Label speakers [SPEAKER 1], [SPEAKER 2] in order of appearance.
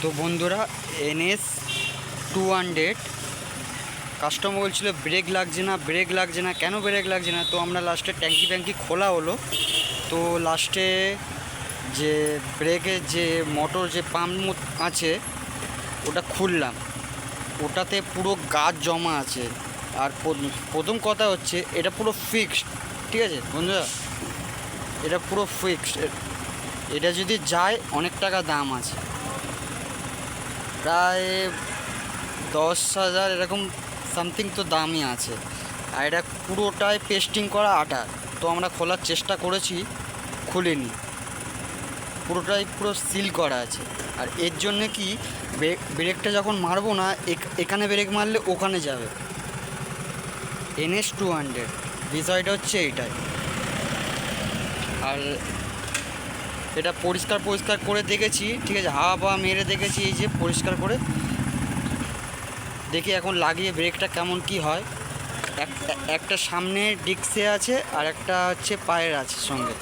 [SPEAKER 1] তো বন্ধুরা, NS 200 customer বলছিল ব্রেক লাগছে না, কেন ব্রেক লাগছে না? তো আমরা লাস্টে ট্যাঙ্কি খোলা হলো। তো লাস্টে যে ব্রেকের যে মোটর যে পাম্প আছে ওটা খুললাম, ওটাতে পুরো গাছ জমা আছে। আর প্রথম কথা হচ্ছে এটা পুরো ফিক্সড, ঠিক আছে বন্ধুরা, এটা পুরো ফিক্সড। এটা যদি যায় অনেক টাকা দাম আছে, প্রায় 10,000 এরকম সামথিং তো দামই আছে। আর এটা পুরোটাই পেস্টিং করা আটা। তো আমরা খোলার চেষ্টা করেছি, খুলিনি, পুরো সিল করা আছে। আর এর জন্যে কি ব্রেকটা যখন মারবো না, এখানে ব্রেক মারলে ওখানে যাবে। NS 200 বিষয়টা হচ্ছে এইটাই। আর এটা পরিষ্কার করে দেখেছি, ঠিক আছে, হাওয়া মেরে দেখেছি, এই যে পরিষ্কার করে দেখি এখন লাগিয়ে ব্রেকটা কেমন কি হয়। একটা সামনে ডিস্কে আছে আর একটা হচ্ছে পায়ের আছে সঙ্গে।